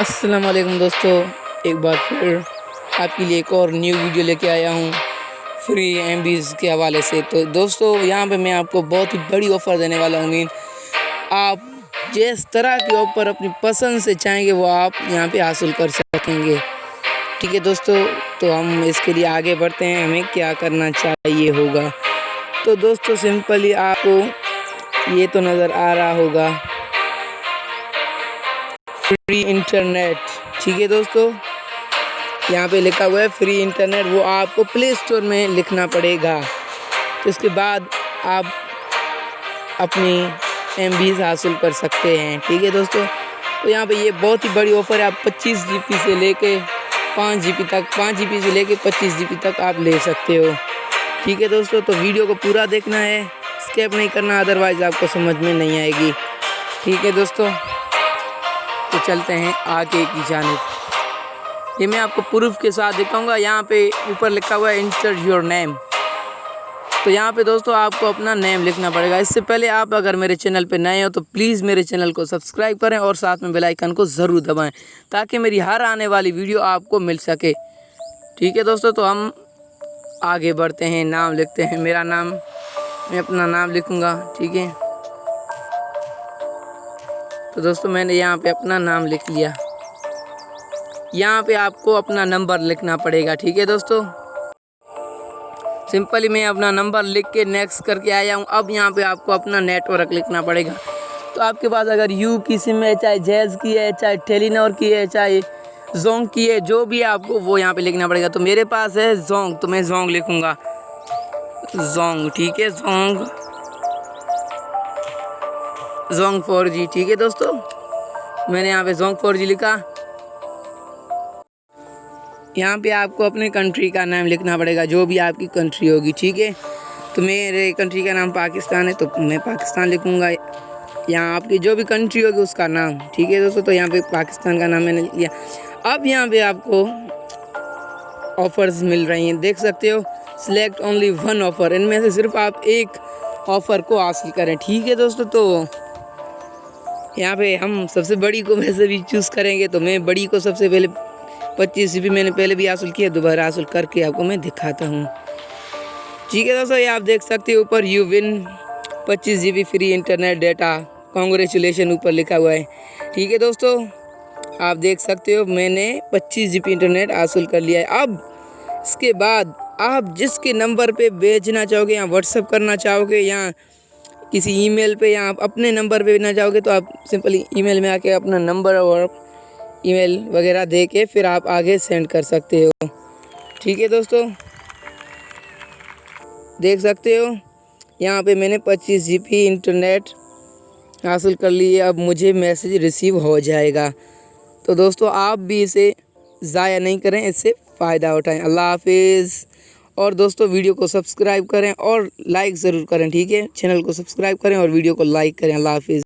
अस्सलाम वालेकुम दोस्तों, एक बार फिर आपके लिए एक और न्यू वीडियो लेके आया हूँ फ्री एमबीज़ के हवाले से। तो दोस्तों यहाँ पे मैं आपको बहुत ही बड़ी ऑफ़र देने वाला हूँ। आप जिस तरह के ऑफ़र अपनी पसंद से चाहेंगे वो आप यहाँ पे हासिल कर सकेंगे। ठीक है दोस्तों, तो हम इसके लिए आगे बढ़ते हैं। हमें क्या करना चाहिए होगा, तो दोस्तों सिंपली आपको ये तो नज़र आ रहा होगा फ्री इंटरनेट। ठीक है दोस्तों, यहाँ पे लिखा हुआ है फ्री इंटरनेट, वो आपको प्ले स्टोर में लिखना पड़ेगा। तो इसके बाद आप अपनी एमबीज़ हासिल कर सकते हैं। ठीक है दोस्तों, तो यहाँ पे ये बहुत ही बड़ी ऑफ़र है। आप 25 GB से लेके 5 GB तक, 5 GB से लेके 25 GB तक आप ले सकते हो। ठीक है दोस्तों, तो वीडियो को पूरा देखना है, स्किप नहीं करना, अदरवाइज़ आपको समझ में नहीं आएगी। ठीक है दोस्तों, तो चलते हैं आगे की जानिब। ये मैं आपको प्रूफ के साथ दिखाऊंगा। यहाँ पे ऊपर लिखा हुआ है इंटर योर नेम। तो यहाँ पे दोस्तों आपको अपना नेम लिखना पड़ेगा। इससे पहले आप अगर मेरे चैनल पे नए हो तो प्लीज़ मेरे चैनल को सब्सक्राइब करें और साथ में बेल आइकन को ज़रूर दबाएं ताकि मेरी हर आने वाली वीडियो आपको मिल सके। ठीक है दोस्तों, तो हम आगे बढ़ते हैं। नाम लिखते हैं। मेरा नाम, मैं अपना नाम लिखूँगा। ठीक है, तो दोस्तों मैंने यहाँ पे अपना नाम लिख लिया। यहाँ पे आपको अपना नंबर लिखना पड़ेगा। ठीक है दोस्तों, सिंपली मैं अपना नंबर लिख के नेक्स्ट करके आया हूँ। अब यहाँ पे आपको अपना नेटवर्क लिखना पड़ेगा। तो आपके पास अगर यू की सिम है, चाहे जैज़ की है, चाहे टेलीनॉर की है, चाहे जोंग की है, जो भी आपको वो यहाँ पे लिखना पड़ेगा। तो मेरे पास है जोंग, तो मैं जोंग लिखूँगा। जोंग, ठीक है, जोंग 4G। ठीक है दोस्तों, मैंने यहाँ पे जोंग 4G लिखा। यहाँ पे आपको अपने कंट्री का नाम लिखना पड़ेगा, जो भी आपकी कंट्री होगी। ठीक है, तो मेरे कंट्री का नाम पाकिस्तान है, तो मैं पाकिस्तान लिखूँगा। यहाँ आपकी जो भी कंट्री होगी उसका नाम। ठीक है दोस्तों, तो यहाँ पे पाकिस्तान का नाम मैंने लिया। अब यहाँ पे आपको ऑफ़र्स मिल रही हैं, देख सकते हो। सिलेक्ट ओनली वन ऑफ़र, इनमें से सिर्फ आप एक ऑफ़र को हासिल करें। ठीक है दोस्तों, तो यहाँ पे हम सबसे बड़ी को वैसे भी चूज़ करेंगे, तो मैं बड़ी को सबसे पहले 25 GB मैंने पहले भी हासिल किया, दोबारा हासिल करके आपको मैं दिखाता हूँ। ठीक है दोस्तों, ये आप देख सकते हो ऊपर you win 25 GB free internet data, congratulation ऊपर लिखा हुआ है। ठीक है दोस्तों, आप देख सकते हो मैंने 25 GB इंटरनेट हासिल कर लिया है। अब इसके बाद आप जिसके नंबर पे भेजना चाहोगे, या व्हाट्सअप करना चाहोगे, या किसी ईमेल पे, या आप अपने नंबर पे भेजना चाहोगे, तो आप सिंपली ईमेल में आके अपना नंबर और ईमेल वगैरह दे के फिर आप आगे सेंड कर सकते हो। ठीक है दोस्तों, देख सकते हो यहाँ पे मैंने 25 GB इंटरनेट हासिल कर ली है। अब मुझे मैसेज रिसीव हो जाएगा। तो दोस्तों आप भी इसे ज़ाया नहीं करें, इससे फ़ायदा उठाएं। अल्लाह हाफिज़। और दोस्तों वीडियो को सब्सक्राइब करें और लाइक ज़रूर करें। ठीक है, चैनल को सब्सक्राइब करें और वीडियो को लाइक करें। अल्लाह हाफिज़।